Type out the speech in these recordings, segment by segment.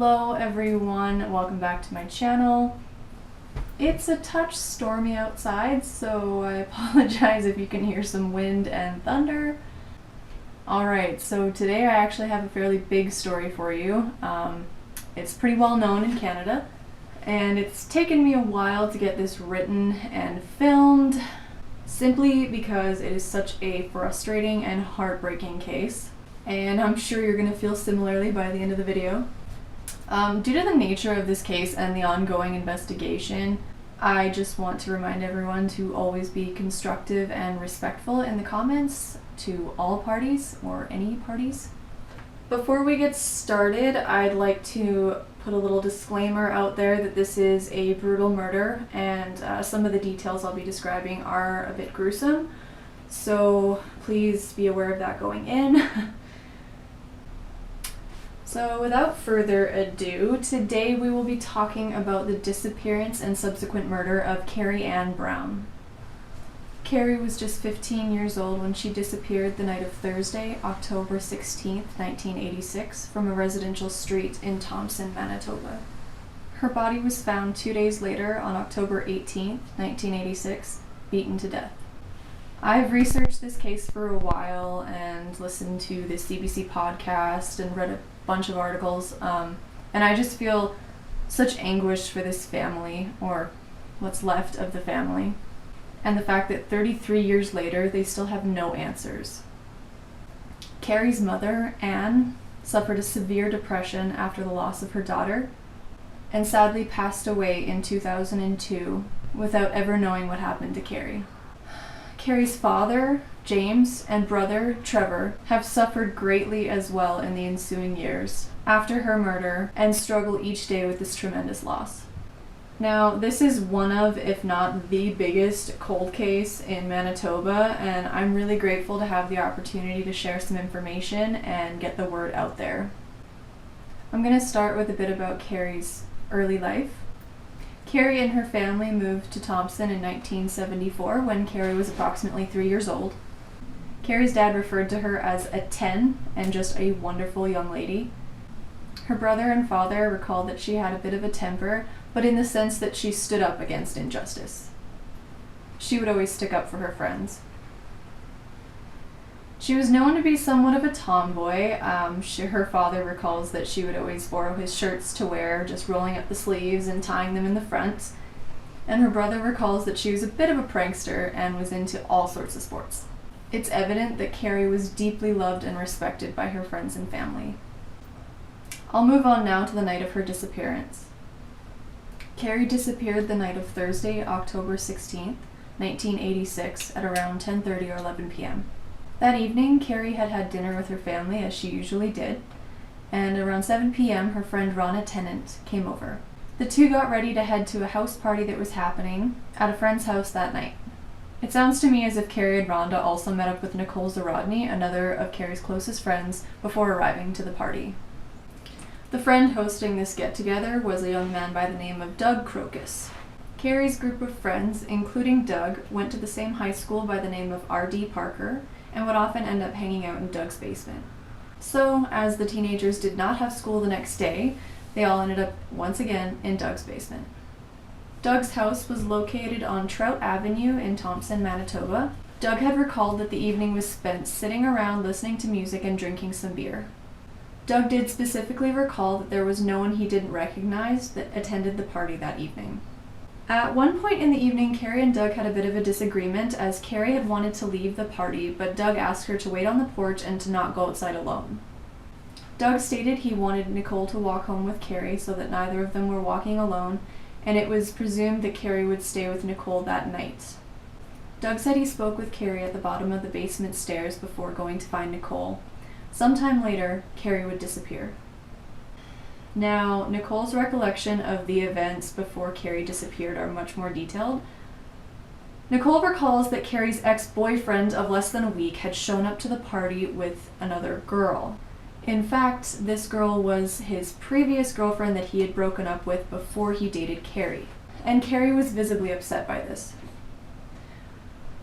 Hello everyone, welcome back to my channel. It's a touch stormy outside, so I apologize if you can hear some wind and thunder. Alright, so today I actually have a fairly big story for you. It's pretty well known in Canada, and it's taken me a while to get this written and filmed, simply because it is such a frustrating and heartbreaking case. And I'm sure you're going to feel similarly by the end of the video. Due to the nature of this case and the ongoing investigation, I just want to remind everyone to always be constructive and respectful in the comments to all parties, or any parties. Before we get started, I'd like to put a little disclaimer out there that this is a brutal murder, and some of the details I'll be describing are a bit gruesome, so please be aware of that going in. So without further ado, today we will be talking about the disappearance and subsequent murder of Kerrie Ann Brown. Kerrie was just 15 years old when she disappeared the night of Thursday, October 16th, 1986, from a residential street in Thompson, Manitoba. Her body was found 2 days later on October 18th, 1986, beaten to death. I've researched this case for a while and listened to the CBC podcast and read a bunch of articles, and I just feel such anguish for this family, or what's left of the family, and the fact that 33 years later they still have no answers. Kerrie's mother, Anne, suffered a severe depression after the loss of her daughter, and sadly passed away in 2002 without ever knowing what happened to Kerrie. Kerrie's father, James, and brother, Trevor, have suffered greatly as well in the ensuing years after her murder and struggle each day with this tremendous loss. Now, this is one of, if not the biggest cold case in Manitoba, and I'm really grateful to have the opportunity to share some information and get the word out there. I'm going to start with a bit about Kerrie's early life. Kerrie and her family moved to Thompson in 1974 when Kerrie was approximately 3 years old. Kerrie's dad referred to her as a 10 and just a wonderful young lady. Her brother and father recalled that she had a bit of a temper, but in the sense that she stood up against injustice. She would always stick up for her friends. She was known to be somewhat of a tomboy. Her father recalls that she would always borrow his shirts to wear, just rolling up the sleeves and tying them in the front. And her brother recalls that she was a bit of a prankster and was into all sorts of sports. It's evident that Kerrie was deeply loved and respected by her friends and family. I'll move on now to the night of her disappearance. Kerrie disappeared the night of Thursday, October 16th, 1986 at around 10:30 or 11 p.m. That evening, Kerrie had had dinner with her family, as she usually did, and around 7 p.m. her friend Ronna Tennant came over. The two got ready to head to a house party that was happening at a friend's house that night. It sounds to me as if Kerrie and Rhonda also met up with Nicole Zarodny, another of Kerrie's closest friends, before arriving to the party. The friend hosting this get-together was a young man by the name of Doug Crocus. Kerrie's group of friends, including Doug, went to the same high school by the name of R.D. Parker, and would often end up hanging out in Doug's basement. So, as the teenagers did not have school the next day, they all ended up once again in Doug's basement. Doug's house was located on Trout Avenue in Thompson, Manitoba. Doug had recalled that the evening was spent sitting around listening to music and drinking some beer. Doug did specifically recall that there was no one he didn't recognize that attended the party that evening. At one point in the evening, Kerrie and Doug had a bit of a disagreement, as Kerrie had wanted to leave the party, but Doug asked her to wait on the porch and to not go outside alone. Doug stated he wanted Nicole to walk home with Kerrie so that neither of them were walking alone, and it was presumed that Kerrie would stay with Nicole that night. Doug said he spoke with Kerrie at the bottom of the basement stairs before going to find Nicole. Sometime later, Kerrie would disappear. Now, Nicole's recollection of the events before Kerrie disappeared are much more detailed. Nicole recalls that Kerrie's ex-boyfriend of less than a week had shown up to the party with another girl. In fact, this girl was his previous girlfriend that he had broken up with before he dated Kerrie, and Kerrie was visibly upset by this.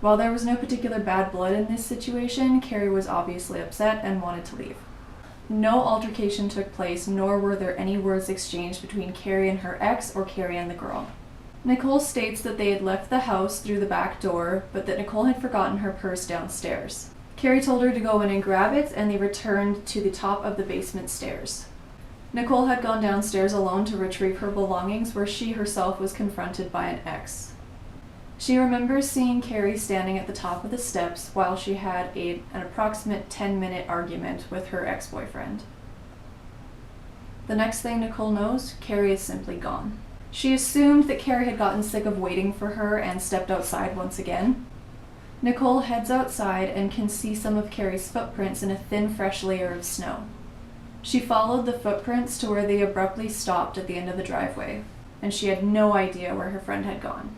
While there was no particular bad blood in this situation, Kerrie was obviously upset and wanted to leave. No altercation took place, nor were there any words exchanged between Kerrie and her ex or Kerrie and the girl. Nicole states that they had left the house through the back door, but that Nicole had forgotten her purse downstairs. Kerrie told her to go in and grab it, and they returned to the top of the basement stairs. Nicole had gone downstairs alone to retrieve her belongings, where she herself was confronted by an ex. She remembers seeing Kerrie standing at the top of the steps while she had an approximate 10-minute argument with her ex-boyfriend. The next thing Nicole knows, Kerrie is simply gone. She assumed that Kerrie had gotten sick of waiting for her and stepped outside once again. Nicole heads outside and can see some of Kerrie's footprints in a thin, fresh layer of snow. She followed the footprints to where they abruptly stopped at the end of the driveway, and she had no idea where her friend had gone.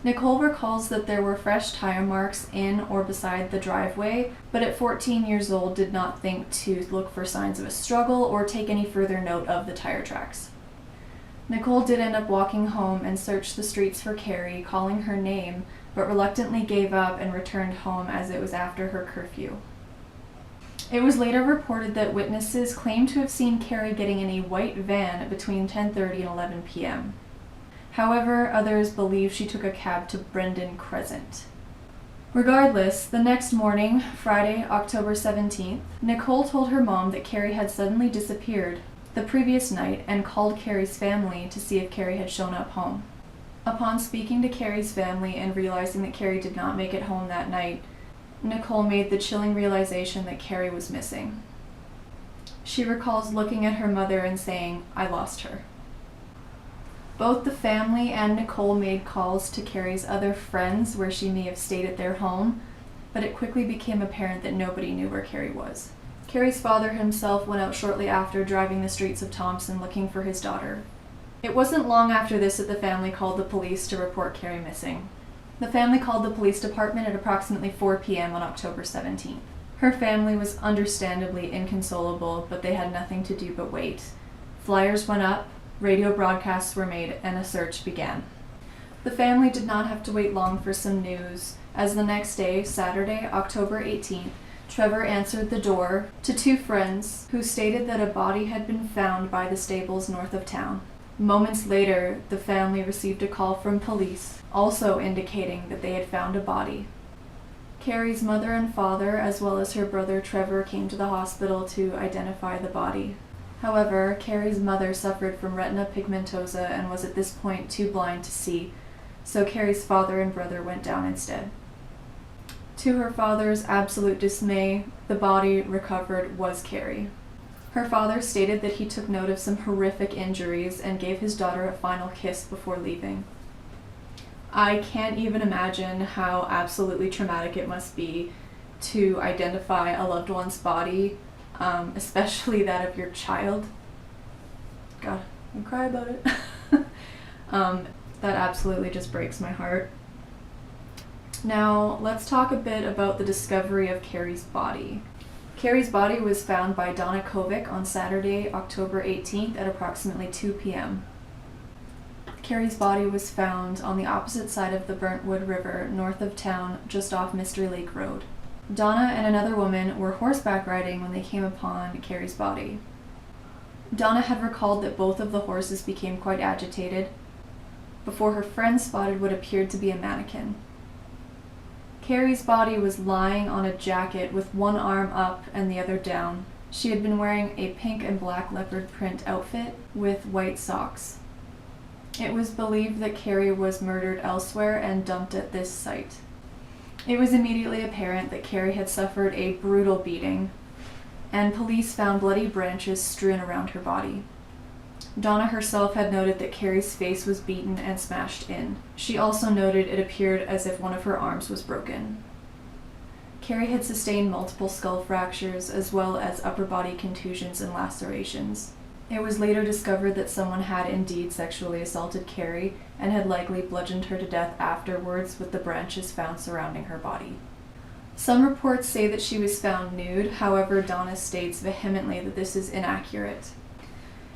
Nicole recalls that there were fresh tire marks in or beside the driveway, but at 14 years old did not think to look for signs of a struggle or take any further note of the tire tracks. Nicole did end up walking home and searched the streets for Kerrie, calling her name, but reluctantly gave up and returned home as it was after her curfew. It was later reported that witnesses claimed to have seen Kerrie getting in a white van between 10:30 and 11 p.m. However, others believe she took a cab to Brendan Crescent. Regardless, the next morning, Friday, October 17th, Nicole told her mom that Kerrie had suddenly disappeared the previous night and called Kerrie's family to see if Kerrie had shown up home. Upon speaking to Kerrie's family and realizing that Kerrie did not make it home that night, Nicole made the chilling realization that Kerrie was missing. She recalls looking at her mother and saying, "I lost her." Both the family and Nicole made calls to Kerrie's other friends where she may have stayed at their home, but it quickly became apparent that nobody knew where Kerrie was. Kerrie's father himself went out shortly after, driving the streets of Thompson looking for his daughter. It wasn't long after this that the family called the police to report Kerrie missing. The family called the police department at approximately 4 p.m. on October 17th. Her family was understandably inconsolable, but they had nothing to do but wait. Flyers went up, radio broadcasts were made, and a search began. The family did not have to wait long for some news, as the next day, Saturday, October 18th, Trevor answered the door to two friends who stated that a body had been found by the stables north of town. Moments later, the family received a call from police, also indicating that they had found a body. Kerrie's mother and father, as well as her brother Trevor, came to the hospital to identify the body. However, Kerrie's mother suffered from retina pigmentosa and was at this point too blind to see, so Kerrie's father and brother went down instead. To her father's absolute dismay, the body recovered was Kerrie. Her father stated that he took note of some horrific injuries and gave his daughter a final kiss before leaving. I can't even imagine how absolutely traumatic it must be to identify a loved one's body, especially that of your child. God, I cry about it. That absolutely just breaks my heart. Now, let's talk a bit about the discovery of Kerrie's body. Kerrie's body was found by Donna Kovic on Saturday, October 18th at approximately 2 p.m. Kerrie's body was found on the opposite side of the Burntwood River, north of town, just off Mystery Lake Road. Donna and another woman were horseback riding when they came upon Kerrie's body. Donna had recalled that both of the horses became quite agitated before her friend spotted what appeared to be a mannequin. Kerrie's body was lying on a jacket with one arm up and the other down. She had been wearing a pink and black leopard print outfit with white socks. It was believed that Kerrie was murdered elsewhere and dumped at this site. It was immediately apparent that Kerrie had suffered a brutal beating, and police found bloody branches strewn around her body. Donna herself had noted that Kerrie's face was beaten and smashed in. She also noted it appeared as if one of her arms was broken. Kerrie had sustained multiple skull fractures as well as upper body contusions and lacerations. It was later discovered that someone had indeed sexually assaulted Kerrie and had likely bludgeoned her to death afterwards with the branches found surrounding her body. Some reports say that she was found nude, however, Donna states vehemently that this is inaccurate.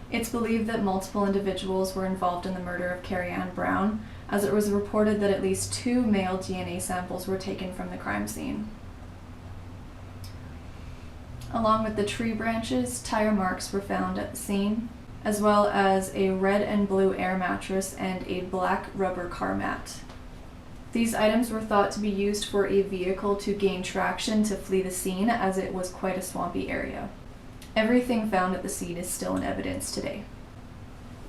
It's believed that multiple individuals were involved in the murder of Kerrie Ann Brown, as it was reported that at least 2 male DNA samples were taken from the crime scene. Along with the tree branches, tire marks were found at the scene, as well as a red and blue air mattress and a black rubber car mat. These items were thought to be used for a vehicle to gain traction to flee the scene, as it was quite a swampy area. Everything found at the scene is still in evidence today.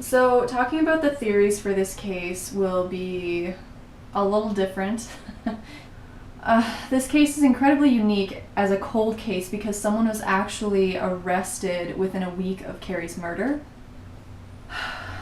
So, talking about the theories for this case will be a little different. This case is incredibly unique as a cold case because someone was actually arrested within a week of Kerrie's murder.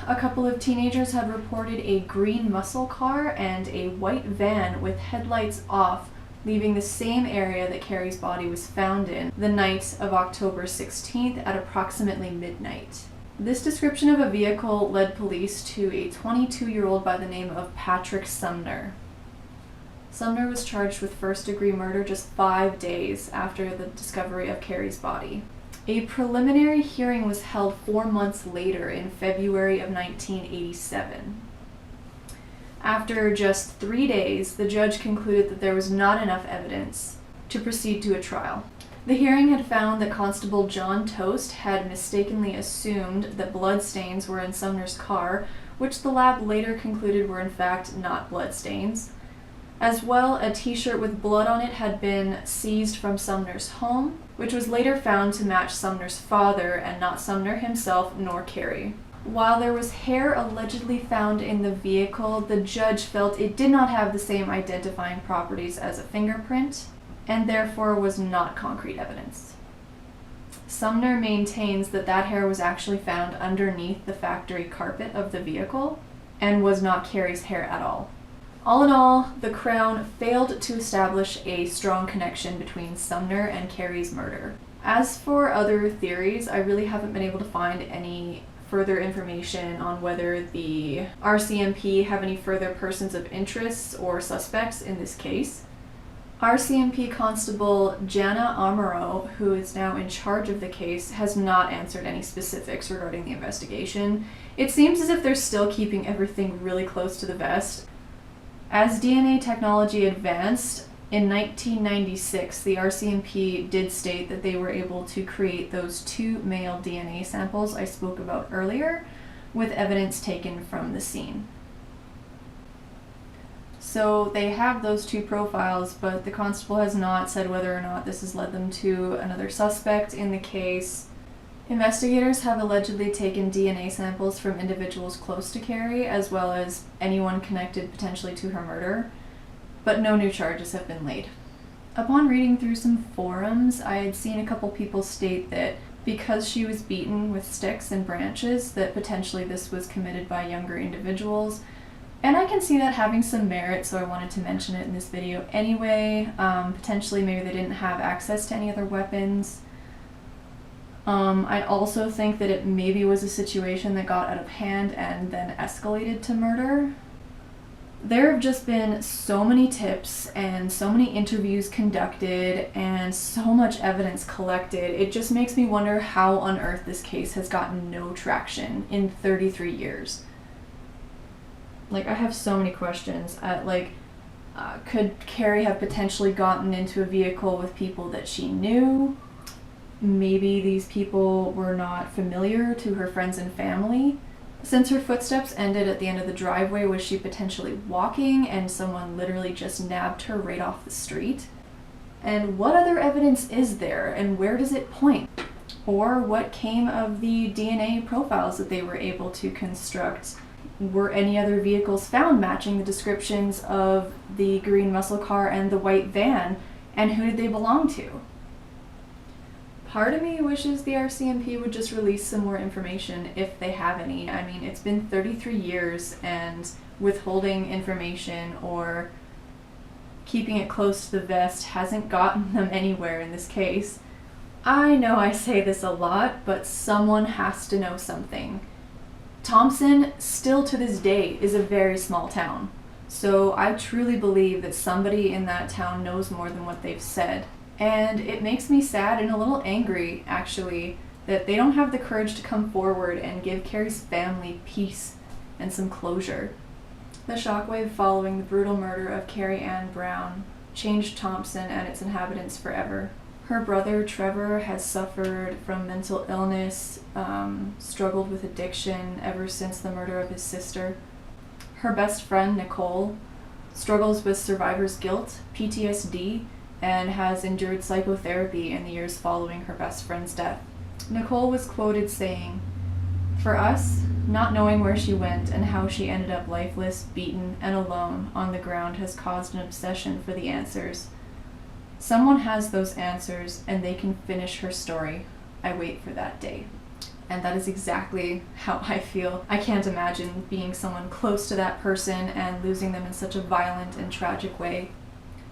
A couple of teenagers had reported a green muscle car and a white van with headlights off leaving the same area that Kerrie's body was found in the night of October 16th at approximately midnight. This description of a vehicle led police to a 22-year-old by the name of Patrick Sumner. Sumner was charged with first-degree murder just 5 days after the discovery of Kerrie's body. A preliminary hearing was held 4 months later in February of 1987. After just 3 days, the judge concluded that there was not enough evidence to proceed to a trial. The hearing had found that Constable John Toast had mistakenly assumed that bloodstains were in Sumner's car, which the lab later concluded were in fact not bloodstains. As well, a t-shirt with blood on it had been seized from Sumner's home, which was later found to match Sumner's father and not Sumner himself nor Kerrie. While there was hair allegedly found in the vehicle, the judge felt it did not have the same identifying properties as a fingerprint, and therefore was not concrete evidence. Sumner maintains that that hair was actually found underneath the factory carpet of the vehicle, and was not Kerrie's hair at all. All in all, the Crown failed to establish a strong connection between Sumner and Kerrie's murder. As for other theories, I really haven't been able to find any further information on whether the RCMP have any further persons of interest or suspects in this case. RCMP Constable Jana Amaro, who is now in charge of the case, has not answered any specifics regarding the investigation. It seems as if they're still keeping everything really close to the vest. As DNA technology advanced, in 1996, the RCMP did state that they were able to create those 2 male DNA samples I spoke about earlier, with evidence taken from the scene. So they have those 2 profiles, but the constable has not said whether or not this has led them to another suspect in the case. Investigators have allegedly taken DNA samples from individuals close to Kerrie, as well as anyone connected potentially to her murder, but no new charges have been laid. Upon reading through some forums, I had seen a couple people state that because she was beaten with sticks and branches, that potentially this was committed by younger individuals. And I can see that having some merit, so I wanted to mention it in this video anyway. Potentially maybe they didn't have access to any other weapons. I also think that it maybe was a situation that got out of hand and then escalated to murder. There have just been so many tips and so many interviews conducted and so much evidence collected. It just makes me wonder how on earth this case has gotten no traction in 33 years. Like, I have so many questions. Could Kerrie have potentially gotten into a vehicle with people that she knew? Maybe these people were not familiar to her friends and family. Since her footsteps ended at the end of the driveway, was she potentially walking and someone literally just nabbed her right off the street? And what other evidence is there, and where does it point? Or what came of the DNA profiles that they were able to construct? Were any other vehicles found matching the descriptions of the green muscle car and the white van, and who did they belong to? Part of me wishes the RCMP would just release some more information if they have any. I mean, it's been 33 years, and withholding information or keeping it close to the vest hasn't gotten them anywhere in this case. I know I say this a lot, but someone has to know something. Thompson, still to this day, is a very small town. So I truly believe that somebody in that town knows more than what they've said. And it makes me sad and a little angry, actually, that they don't have the courage to come forward and give Kerrie's family peace and some closure. The shockwave following the brutal murder of Kerrie Ann Brown changed Thompson and its inhabitants forever. Her brother Trevor has suffered from mental illness, struggled with addiction ever since the murder of his sister. Her best friend Nicole struggles with survivor's guilt, PTSD, and has endured psychotherapy in the years following her best friend's death. Nicole was quoted saying, "For us, not knowing where she went and how she ended up lifeless, beaten, and alone on the ground has caused an obsession for the answers. Someone has those answers and they can finish her story. I wait for that day." And that is exactly how I feel. I can't imagine being someone close to that person and losing them in such a violent and tragic way.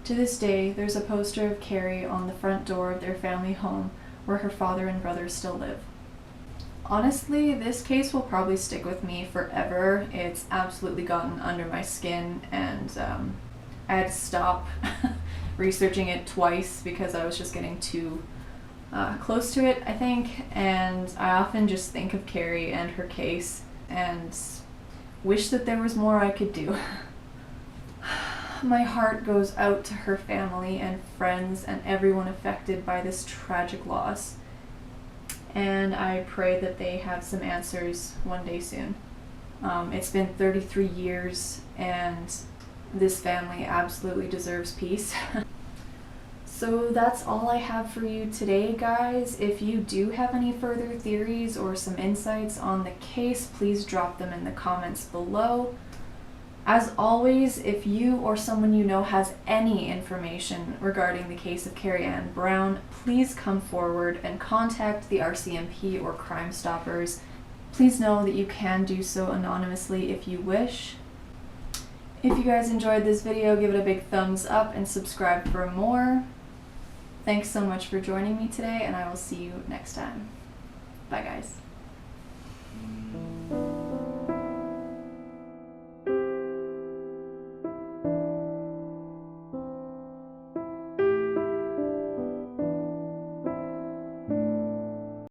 To this day, there's a poster of Kerrie on the front door of their family home where her father and brother still live. Honestly, this case will probably stick with me forever. It's absolutely gotten under my skin, and I had to stop researching it twice because I was just getting too close to it, I think. And I often just think of Kerrie and her case and wish that there was more I could do. My heart goes out to her family and friends and everyone affected by this tragic loss. And I pray that they have some answers one day soon. It's been 33 years and this family absolutely deserves peace. So that's all I have for you today, guys. If you do have any further theories or some insights on the case, please drop them in the comments below. As always, if you or someone you know has any information regarding the case of Kerrie Ann Brown, please come forward and contact the RCMP or Crime Stoppers. Please know that you can do so anonymously if you wish. If you guys enjoyed this video, give it a big thumbs up and subscribe for more. Thanks so much for joining me today, and I will see you next time. Bye, guys.